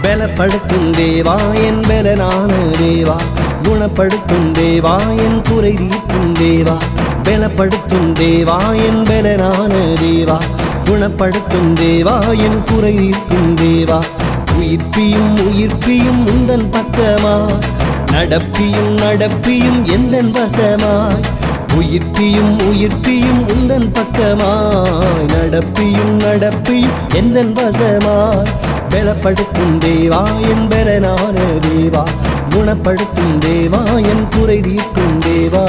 பலப்படுத்தும் தேவா என் பலனான தேவா, குணப்படுத்தும் தேவா என் குறை தீர்க்கும் தேவா. பலப்படுத்தும் தேவா என் பலனான தேவா, குணப்படுத்தும் தேவா என் குறை தீர்க்கும் தேவா. உயிர்ப்பியும் உயிர்ப்பியும் உந்தன் பக்கமாய், நடப்பியும் நடப்பியும் எந்தன் வசமாய். உயிர்ப்பியும் உயிர்ப்பியும் உந்தன் பக்கமாய், நடப்பியும் நடப்பியும் எந்தன் வசமாய். பலப்படுத்தும் தேவா என் பலனான தேவா, குணப்படுத்தும் தேவா என் குறை தீர்க்கும் தேவா.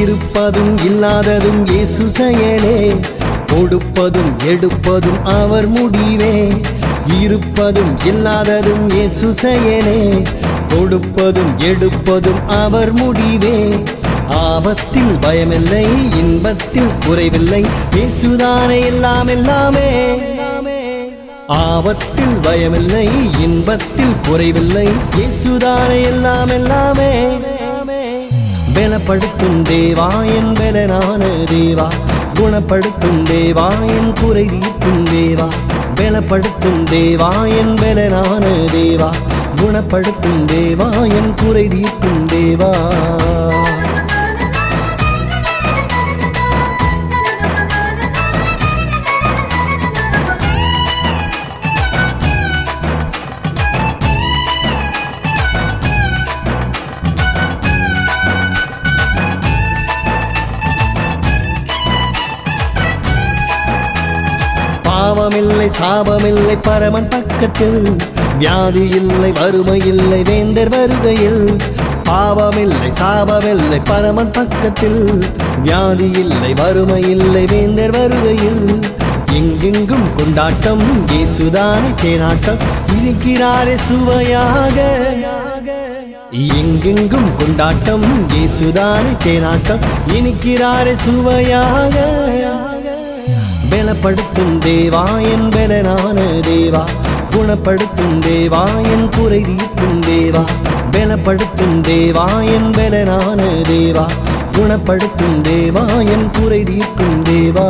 இருப்பதும் இல்லாததும் இயேசு செயலே, கொடுப்பதும் எடுப்பதும் அவர் முடிவே. இருப்பதும் இல்லாததும் இயேசு செயலே, கொடுப்பதும் எடுப்பதும் அவர் முடிவே. ஆபத்தில் பயமில்லை, இன்பத்தில் குறைவில்லை, இயேசுதானே எல்லாம் எல்லாமே. ஆபத்தில் பயமில்லை, இன்பத்தில் குறைவில்லை, இயேசுதானே எல்லாம் எல்லாமே. பலப்படுத்தும் தேவா என் பலனான தேவா, குணப்படுத்தும் தேவா என் குறை தீர்க்கும் தேவா. பலப்படுத்தும் தேவா என் பலனான தேவா, குணப்படுத்தும் தேவா என் குறை தீர்க்கும் தேவா. பாவமில்லை சாபமில்லை பரமன் பக்கத்தில், வியாதி இல்லை வறுமை இல்லை வேந்தர் வருகையில். பாவமில்லை சாபமில்லை பரமன் பக்கத்தில், வியாதி இல்லை வறுமை இல்லை வேந்தர் வருகையில். எங்கெங்கும் கொண்டாட்டம் இயேசுதானே தேனாட்டம், இருக்கிறாரே சுவையாக. எங்கெங்கும் கொண்டாட்டம் இயேசுதானே தேனாட்டம், இருக்கிறாரே சுவையாக. பலப்படுத்தும் தேவா என் பலனான தேவா, குணப்படுத்தும் தேவா என் குறை தீர்க்கும் தேவா. பலப்படுத்தும் தேவா என் பலனான தேவா, குணப்படுத்தும் தேவா என் குறை தீர்க்கும் தேவா.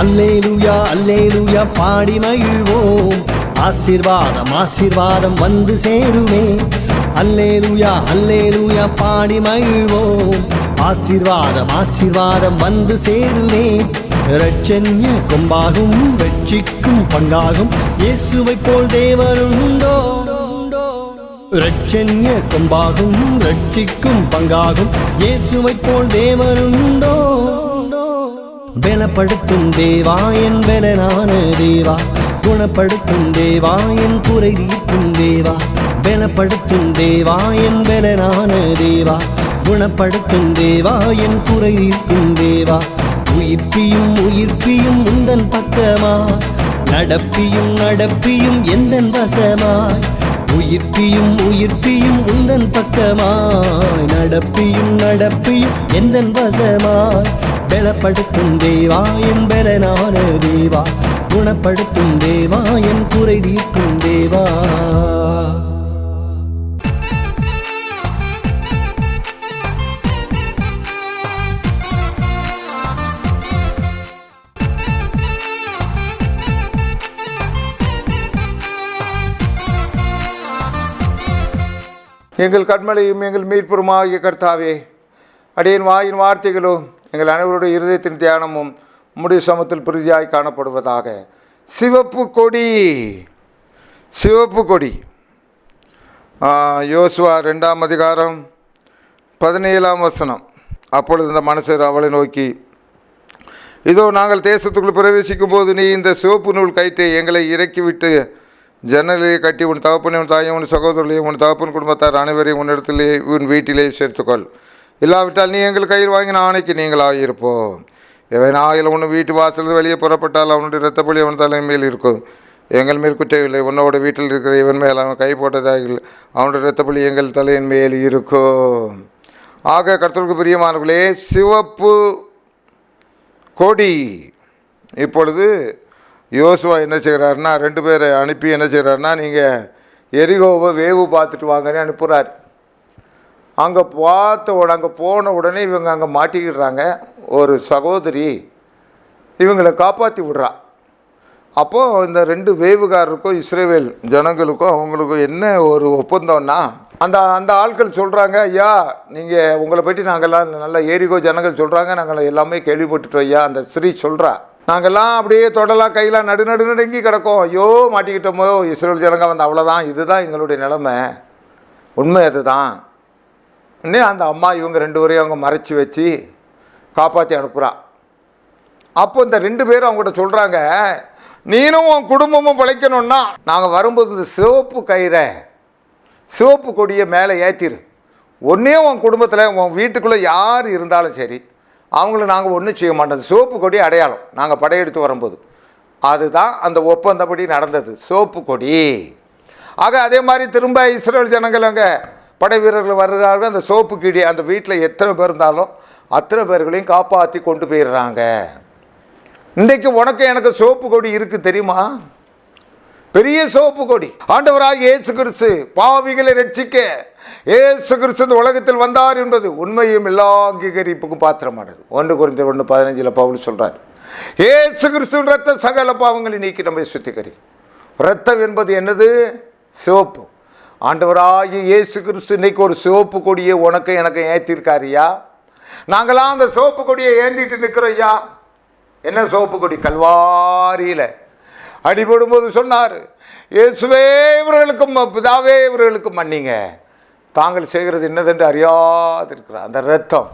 அல்லேலூயா அல்லேலூயா பாடி மகிழ்வோம், ஆசீர்வாதம் ஆசீர்வாதம் வந்து சேருமே. அல்லேலூயா அல்லேலூயா பாடி மகிழ்வோம், ஆசீர்வாதம் ஆசீர்வாதம் வந்து சேருமே. இரட்சண்ய கொம்பாகும் வெற்றிக்கும் பங்காகும், இயேசுவை போல் தேவனுண்டோ. இரட்சண்ய கொம்பாகும் ரட்சிக்கும் பங்காகும், இயேசுவை போல் தேவனுண்டோ. பலப்படுத்தும் தேவா என் பலனான தேவா, குணப்படுத்தும் தேவா என் குறை தீர்க்கும் தேவா. பலப்படுத்தும் தேவா என் பலனான தேவா, குணப்படுத்தும் தேவா என் குறை தீர்க்கும் தேவா. உயிர்ப்பியும் உயிர்ப்பியும் உந்தன் பக்கமாய், நடப்பியும் நடப்பியும் எந்தன் வசமாய். உயிர்ப்பியும் உயிர்ப்பியும் உந்தன் பக்கமாய், நடப்பியும் நடப்பியும் எந்தன் வசமாய். பலப்படுத்தும் தேவா என் பலனான தேவா, குணப்படுத்தும் தேவா என் குறை தீர்க்கும் தேவா. எங்கள் கண்மலையும் எங்கள் மீட்புறமாகிய கர்த்தாவே, அடியேன் வாயின் வார்த்தைகளும் எங்கள் அனைவருடைய இருதயத்தின் தியானமும் உம்முடைய சமத்தில் பிரதியாய் காணப்படுவதாக. சிவப்பு கொடி, சிவப்பு கொடி. யோசுவா 2ஆம் அதிகாரம் 17ஆம் வசனம். அப்பொழுது இந்த மனுஷர் அவளை நோக்கி, இதோ நாங்கள் தேசத்துக்குள் பிரவேசிக்கும் போது நீ இந்த சிவப்பு நூல் கயிற்றை எங்களை இறக்கிவிட்டு ஜன்னலையே கட்டி உன் தகப்பனை உன் தாயும் உன் சகோதரர்களையும் உன் தகப்பன் குடும்பத்தார் அனைவரையும் உன்னிடத்திலே உன் வீட்டிலே சேர்த்துக்கொள். இல்லாவிட்டால் நீ எங்கள் கையில் வாங்கின ஆணைக்கு நீங்களாக இருப்போம். எவன் ஆகில் ஒன்று வீட்டு வாசல் வெளியே புறப்பட்டால் அவனுடைய இரத்தப்பொழி அவன் தலைமை மேல் இருக்கும். எங்கள் மேல் குற்றமில்லை. உன்னோட வீட்டில் இருக்கிற இவன் மேல் அவன் கை போட்டதாக அவனுடைய இரத்தப்பொழி எங்கள் தலையின் மேல் இருக்கும். ஆக கர்த்தருக்கு பிரியமானவர்களே, சிவப்பு கொடி. இப்பொழுது யோசுவா என்ன செய்கிறாருன்னா, 2 பேரை அனுப்பி என்ன செய்கிறாருன்னா, நீங்கள் எரிகோவை வேவு பார்த்துட்டு வாங்கன்னு அனுப்புகிறார். அங்கே அங்கே போன உடனே இவங்க அங்கே மாட்டிக்கிடுறாங்க. ஒரு சகோதரி இவங்களை காப்பாற்றி விடுறா. அப்போது இந்த 2 வேவுகாரருக்கும் இஸ்ரவேல் ஜனங்களுக்கும் அவங்களுக்கும் என்ன ஒரு ஒப்பந்தம்னா, அந்த ஆட்கள் சொல்கிறாங்க, ஐயா நீங்கள் உங்களை பற்றி நாங்கள்லாம் நல்லா எரிகோ ஜனங்கள் சொல்கிறாங்க, நாங்கள் எல்லாமே கேள்விப்பட்டுட்டோம் ஐயா. அந்த ஸ்ரீ சொல்கிறா, நாங்கள்லாம் அப்படியே தொடலாம் கையெல்லாம் நடுங்கி கிடக்கோம். ஐயோ மாட்டிக்கிட்டோமோ, இஸ்ரவேல் ஜனங்க வந்து அவ்வளோதான், இதுதான் எங்களுடைய நிலைமை, உண்மை அதுதான். இன்னும் அந்த அம்மா இவங்க 2 பேரையும் அவங்க மறைச்சி வச்சு காப்பாற்றி அனுப்புகிறா. அப்போ இந்த 2 பேரும் அவங்ககிட்ட சொல்கிறாங்க, நீனும் உன் குடும்பமும் பிழைக்கணுன்னா நாங்கள் வரும்போது இந்த சிவப்பு கயிறை சிவப்பு கொடியை மேலே ஏற்றிரு. ஒன்றே உன் குடும்பத்தில் உன் வீட்டுக்குள்ளே யார் இருந்தாலும் சரி அவங்கள நாங்கள் ஒன்றும் செய்ய மாட்டோம். சிவப்பு கொடி அடையாளம் நாங்கள் படையெடுத்து வரும்போது. அதுதான் அந்த ஒப்பந்தப்படி நடந்தது, சிவப்பு கொடி. ஆக அதே மாதிரி திரும்ப இஸ்ரவேல் ஜனங்கள் அங்கே படை வீரர்கள் வருகிறார்கள். அந்த சிவப்பு கொடி அந்த வீட்டில் எத்தனை பேர் இருந்தாலும் அத்தனை பேர்களையும் காப்பாற்றி கொண்டு போயிடுறாங்க. இன்றைக்கு உனக்கு எனக்கு சிவப்பு கொடி இருக்குது தெரியுமா? பெரிய சிவப்பு கொடி. ஆண்டவராகிய இயேசு கிறிஸ்து பாவிகளை ரட்சிக்க இயேசு கிறிஸ்து இந்த உலகத்தில் வந்தார் என்பது உண்மையும் எல்லா அங்கீகரிப்புக்கும் பாத்திரமானது. 1 கொரிந்தியர் 1:15 பவுல் சொல்கிறார், இயேசு கிறிஸ்துவின் ரத்தம் சகல பாவங்களை நீக்கி நம்மை சுத்திகரி. ரத்தம் என்பது என்னது? சிவப்பு. ஆண்டவராகிய இயேசு கிறிஸ்து இன்னைக்கு ஒரு சிவப்பு கொடியை உனக்கு எனக்கு ஏற்றிருக்காருயா. நாங்களாம் அந்த சிவப்பு கொடியை ஏந்திட்டு நிற்கிறோம் ஐயா. என்ன சிவப்பு கொடி? கல்வாரியில் அடிபடும்போது சொன்னார், இயேசுவே இவர்களுக்கும் பிதாவே இவர்களுக்கும் மன்னிங்க, தாங்கள் செய்கிறது என்னதென்று அறியாதிருக்கிறார். அந்த இரத்தம்,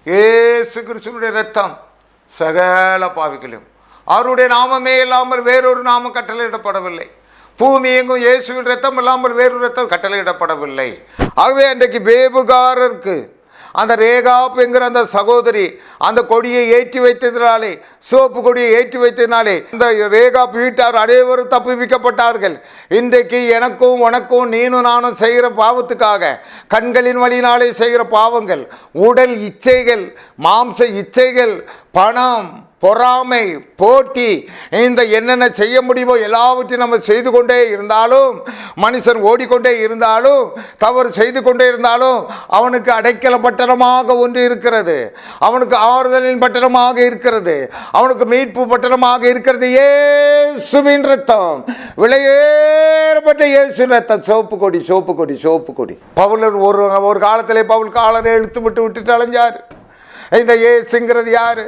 இயேசு கிறிஸ்துவினுடைய இரத்தம் சகல பாவிகளையும், அவருடைய நாமமே இல்லாமல் வேறொரு நாமம் கட்டளையிடப்படவில்லை. பூமி எங்கும் இயேசுவின் இரத்தம் இல்லாமல் வேறொரு இரத்தம் கட்டளையிடப்படவில்லை. ஆகவே அன்றைக்கு வேவுகாரருக்கு அந்த ரேகாப் என்கிற அந்த சகோதரி அந்த கொடியை ஏற்றி வைத்ததினாலே, சிவப்பு கொடியை ஏற்றி வைத்ததினாலே இந்த ரேகாப் வீட்டார் அனைவரும் தப்புவிக்கப்பட்டார்கள். இன்றைக்கு எனக்கும் உனக்கும் நீனும் நானும் செய்கிற பாவத்துக்காக, கண்களின் வழியினாலே செய்கிற பாவங்கள், உடல் இச்சைகள், மாம்ச இச்சைகள், பணம், பொறாமை, போட்டி, இந்த என்னென்ன செய்ய முடியுமோ எல்லாவற்றையும் நம்ம செய்து கொண்டே இருந்தாலும், மனுஷன் ஓடிக்கொண்டே இருந்தாலும், தவறு செய்து கொண்டே இருந்தாலும், அவனுக்கு அடைக்கல பட்டணமாக ஒன்று இருக்கிறது, அவனுக்கு ஆறுதலின் பட்டணமாக இருக்கிறது, அவனுக்கு மீட்பு பட்டணமாக இருக்கிறது. இயேசுவின் ரத்தம், விலையேறப்பட்ட இயேசுவின் ரத்தம், சிவப்பு கொடி, சிவப்பு கொடி, சிவப்பு கொடி. பவுல் ஒரு காலத்திலே பவுல் காலரை இழுத்து விட்டு அலைஞ்சார். இந்த இயேசுங்கிறது யாரு?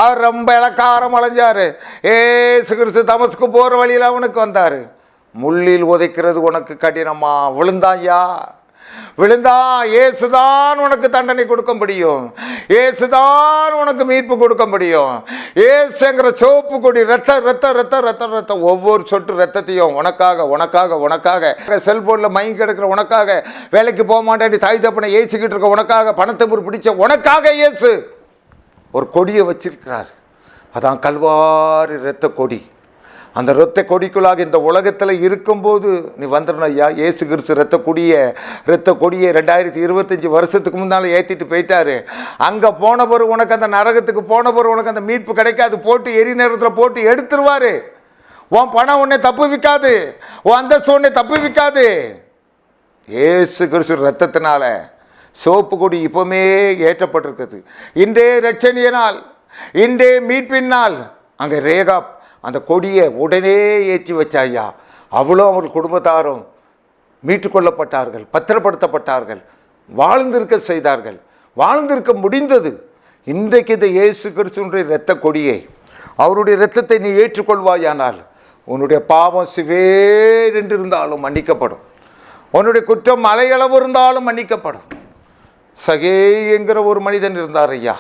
அவர் ரொம்ப இலக்காரம் அலைஞ்சார். ஏசு கிறிஸ்து தமஸ்கு போகிற வழியில் அவனுக்கு வந்தார். முள்ளில் உதைக்கிறது உனக்கு கடினமா? விழுந்தாயா? விழுந்தா ஏசுதான் உனக்கு தண்டனை கொடுக்க முடியும், ஏசுதான் உனக்கு மீட்பு கொடுக்க முடியும். ஏசுங்கிற சிவப்பு கொடி, ரத்தம் ரத்தம் ரத்தம் ரத்தம் ரத்தம். ஒவ்வொரு சொட்டு ரத்தத்தையும் உனக்காக உனக்காக உனக்காக, செல்போனில் மயங்கி கிடக்கிற உனக்காக, வேலைக்கு போக மாட்டேன் தாய் தப்பனை ஏசிக்கிட்டு இருக்க உனக்காக, பணத்தை பிடிச்ச உனக்காக இயேசு ஒரு கொடியை வச்சிருக்கிறார். அதான் கல்வாரி இரத்த கொடி. அந்த இரத்த கொடிக்குள்ளாக இந்த உலகத்தில் இருக்கும்போது நீ வந்துடணும் ஐயா. இயேசு கிறிஸ்து இரத்த கொடியை 2025 வருஷத்துக்கு முன்னால் ஏற்றிட்டு போயிட்டாரு. அங்கே போன பிறகு உனக்கு அந்த நரகத்துக்கு போன பிறகு உனக்கு அந்த மீட்பு கிடைக்காது. போட்டு எரி நேரத்தில் போட்டு எடுத்துருவார். உன் பணம் உன்னை தப்பு விற்காது, உன் அந்தஸ்து உன்னை தப்பு விற்காது. இயேசு கிறிஸ்து இரத்தத்தினால சிவப்பு கொடி இப்போமே ஏற்றப்பட்டிருக்குது. இன்றே ரட்சணிய நாள், இன்றே மீட்பின் நாள். அங்கே ரேகாப் அந்த கொடியை உடனே ஏற்றி வச்சாயா. அவளும் அவள் குடும்பத்தாரும் மீட்டுக்கொள்ளப்பட்டார்கள், பத்திரப்படுத்தப்பட்டார்கள், வாழ்ந்திருக்க செய்தார்கள், வாழ்ந்திருக்க முடிந்தது. இன்றைக்கு இந்த இயேசு கிறிஸ்துவினுடைய இரத்த கொடியை, அவருடைய இரத்தத்தை நீ ஏற்றுக்கொள்வாயானால் உன்னுடைய பாவம் சிவேர் என்று இருந்தாலும் மன்னிக்கப்படும். உன்னுடைய குற்றம் மலையளவு இருந்தாலும் மன்னிக்கப்படும். சகே என்கிற ஒரு மனிதன் இருந்தார் ஐயா.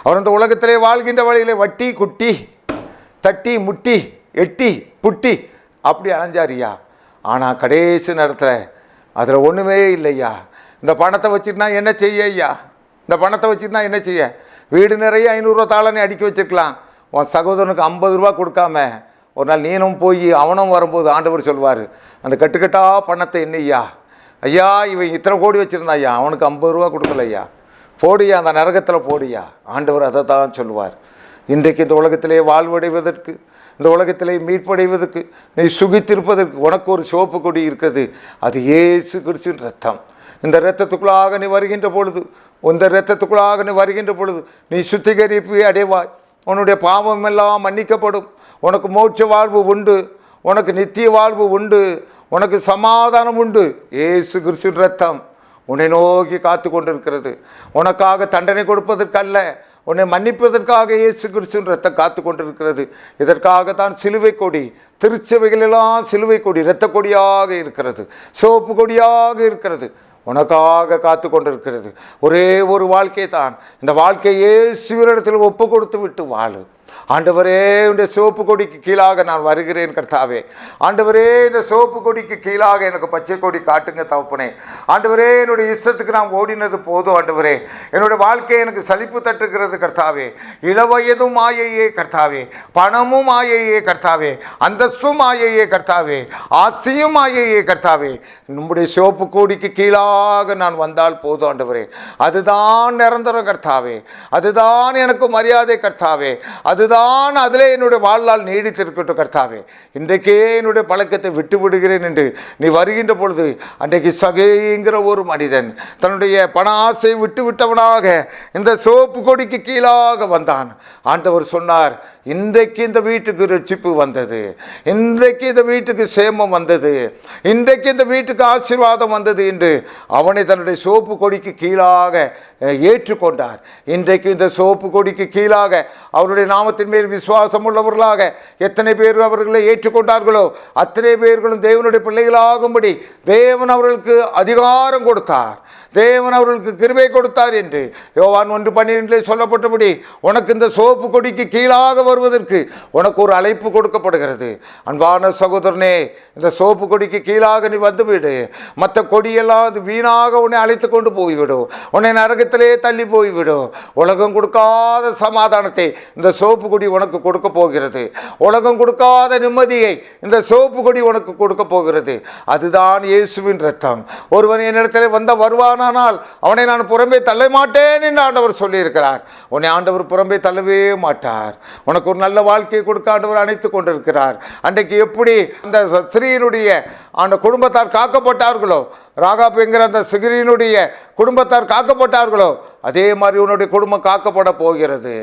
அவர் இந்த உலகத்திலே வாழ்கின்ற வழியிலே வட்டி குட்டி தட்டி முட்டி எட்டி புட்டி அப்படி அலைஞ்சார் ஐயா. ஆனால் கடைசி நேரத்தில் அதில் ஒன்றுமே இல்லையா. இந்த பணத்தை வச்சுருந்தா என்ன செய்ய ஐயா? இந்த பணத்தை வச்சுருந்தா என்ன செய்ய? வீடு நிறைய 500 ரூபா தாளனை அடுக்கி வச்சுருக்கலாம். உன் சகோதரனுக்கு 50 ரூபா கொடுக்காம ஒரு நாள் நீனும் போய் அவனும் வரும்போது ஆண்டவர் சொல்வார், அந்த கட்டுக்கட்டா பணத்தை என்னையா ஐயா, இவன் இத்தனை கோடி வச்சுருந்தா ஐயா, அவனுக்கு 50 ரூபா கொடுக்கல ஐயா, போடியா அந்த நரகத்தில் போடியா. ஆண்டவர் அதை தான் சொல்லுவார். இன்றைக்கு இந்த உலகத்திலே வாழ்வடைவதற்கு, இந்த உலகத்திலே மீட்படைவதற்கு, நீ சுகித்திருப்பதற்கு உனக்கு ஒரு சிவப்பு கொடி இருக்கிறது. அது இயேசு கிறிஸ்துவின் ரத்தம். இந்த இரத்தத்துக்குள்ளாக நீ வருகின்ற பொழுது, இந்த இரத்தத்துக்குள்ளாக நீ வருகின்ற பொழுது நீ சுத்திகரிப்பு அடைவாய். உன்னுடைய பாவம் எல்லாம் மன்னிக்கப்படும். உனக்கு மோட்ச வாழ்வு உண்டு, உனக்கு நித்திய வாழ்வு உண்டு, உனக்கு சமாதானம் உண்டு. இயேசு கிறிஸ்துவின் ரத்தம் உன்னை நோக்கி காத்து கொண்டிருக்கிறது. உனக்காக தண்டனை கொடுப்பதற்கல்ல, உன்னை மன்னிப்பதற்காக இயேசு கிறிஸ்துவின் ரத்தம் காத்து கொண்டிருக்கிறது. இதற்காகத்தான் சிலுவை கொடி, திருச்சபைகளெல்லாம் சிலுவை கொடி இரத்த கொடியாக இருக்கிறது, சிவப்பு கொடியாக இருக்கிறது, உனக்காக காத்து கொண்டிருக்கிறது. ஒரே ஒரு வாழ்க்கை தான். இந்த வாழ்க்கையை இயேசுவினிடத்தில் ஒப்பு கொடுத்து விட்டு வாழு. ஆண்டவரே, இந்த சிவப்பு கொடிக்கு கீழாக நான் வருகிறேன் கர்த்தாவே. ஆண்டவரே, இந்த சிவப்பு கொடிக்கு கீழாக எனக்கு பச்சை கொடி காட்டுங்க தகப்பனே. ஆண்டவரே, என்னுடைய இஷ்டத்துக்கு நான் ஓடினது போதும். ஆண்டவரே, என்னுடைய வாழ்க்கை எனக்கு சலிப்பு தட்டுகிறது கர்த்தாவே. இளவயதும் மாயையே கர்த்தாவே, பணமும் மாயையே கர்த்தாவே, அந்தஸ்தும் மாயையே கர்த்தாவே, ஆசையும் மாயையே கர்த்தாவே. நம்முடைய சிவப்பு கொடிக்கு கீழாக நான் வந்தால் போதும் ஆண்டவரே. அதுதான் நிரந்தரம் கர்த்தாவே, அதுதான் எனக்கு மரியாதை கர்த்தாவே, அதுதான் அதிலே என்னுடைய வாழ்நாள் நீடித்திருக்கட்டும் கர்த்தாவே. இன்றைக்கே என்னுடைய பழக்கத்தை விட்டு விடுகிறேன் என்று நீ வருகின்ற பொழுது, அன்றைக்கு சகேங்கிற ஒரு மனிதன் தன்னுடைய பண ஆசை விட்டு விட்டவனாக இந்த சிவப்பு கொடிக்கு கீழாக வந்தான். ஆண்டவர் சொன்னார், இன்றைக்கு இந்த வீட்டுக்கு ரட்சிப்பு வந்தது, இன்றைக்கு இந்த வீட்டுக்கு சேமம் வந்தது, இன்றைக்கு இந்த வீட்டுக்கு ஆசீர்வாதம் வந்தது என்று அவனை தன்னுடைய சிவப்பு கொடிக்கு கீழாக ஏற்றுக்கொண்டார். இன்றைக்கு இந்த சிவப்பு கொடிக்கு கீழாக அவருடைய நாமத்தின் மேல் விசுவாசம் உள்ளவர்களாக எத்தனை பேர் அவர்களை ஏற்றுக்கொண்டார்களோ அத்தனை பேர்களும் தேவனுடைய பிள்ளைகளாகும்படி தேவன் அவர்களுக்கு அதிகாரம் கொடுத்தார், தேவன் அவர்களுக்கு கிருபை கொடுத்தார் என்று யோவான் 1:12 சொல்லப்பட்டபடி உனக்கு இந்த சிவப்பு கொடிக்கு கீழாக வருவதற்கு உனக்கு ஒரு அழைப்பு கொடுக்கப்படுகிறது. அன்பான சகோதரனே, இந்த சிவப்பு கொடிக்கு கீழாக நீ வந்துவிடு. மற்ற கொடியெல்லாம் அது வீணாக உன்னை அழைத்து கொண்டு போய்விடும், உன்னை நரகத்திலே தள்ளி போய்விடும். உலகம் கொடுக்காத சமாதானத்தை இந்த சிவப்பு கொடி உனக்கு கொடுக்க போகிறது. உலகம் கொடுக்காத நிம்மதியை இந்த சிவப்பு கொடி உனக்கு கொடுக்க போகிறது. அதுதான் இயேசுவின் ரத்தம். ஒருவன் என்னிடத்தில் வந்த வருவான், ஆனால் அவனை நான் புறம்பே தள்ள மாட்டேன் என்று ஆண்டவர் சொல்லியிருக்கிறார். உன்னை ஆண்டவர் புறம்பே தள்ளவே மாட்டார். உனக்கு ஒரு நல்ல வாழ்க்கையை கொடுக்க ஆண்டவர் அணைத்து கொண்டிருக்கிறார். அன்றைக்கு எப்படி அந்த ஸ்திரீயினுடைய அந்த குடும்பத்தார் காக்கப்பட்டார்களோ, ராகாப் என்கிற அந்த ஸ்திரீயினுடைய குடும்பத்தார் காக்கப்பட்டார்களோ, அதே மாதிரி உன்னுடைய குடும்பம் காக்கப்பட போகிறது.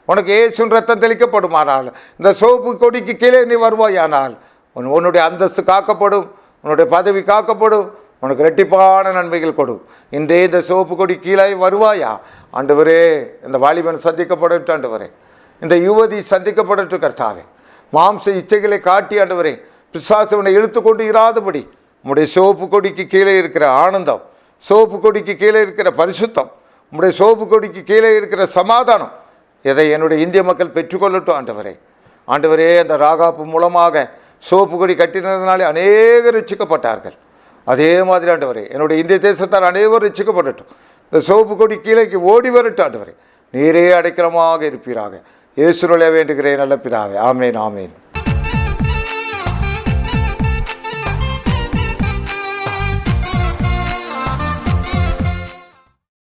உனக்கு இயேசுவின் ரத்தம் தெளிக்கப்படுமானால், இந்த சிவப்பு கொடிக்கு கீழே நீ வருவாயானால் உன்னுடைய அந்தஸ்து காக்கப்படும், உன்னுடைய பதவி காக்கப்படும், உனக்கு இரட்டிப்பான நன்மைகள் கொடு. இன்றே இந்த சிவப்பு கொடி கீழே வருவாயா? ஆண்டவரே, இந்த வாலிபன் சந்திக்கப்படட்டும் ஆண்டவரே, இந்த யுவதி சந்திக்கப்படட்டும் கர்த்தாவே. மாம்ச இச்சைகளை காட்டி ஆண்டவரே பிசாசுவனை இழுத்து கொண்டு இராதபடி உம்முடைய சிவப்பு கொடிக்கு கீழே இருக்கிற ஆனந்தம், சிவப்பு கொடிக்கு கீழே இருக்கிற பரிசுத்தம், உம்முடைய சிவப்பு கொடிக்கு கீழே இருக்கிற சமாதானம், இதை என்னுடைய இந்திய மக்கள் பெற்றுக்கொள்ளட்டும் ஆண்டவரே. ஆண்டவரே, அந்த ராகாப்பு மூலமாக சிவப்பு கொடி கட்டினதுனாலே அநேகர் ரட்சிக்கப்பட்டார்கள். அதே மாதிரி ஆண்டவரே, என்னுடைய இந்திய தேசத்தார் அனைவரும் ரட்சிக்கப்படட்டும். இந்த சிவப்பு கொடி கீழே ஓடி வரட்டும் ஆண்டவரே. நீரே அடைக்கலமாக இருப்பீராக. இயேசுவிலே வேண்டுகிறேன் நல்ல பிதாவே. ஆமேன், ஆமேன்.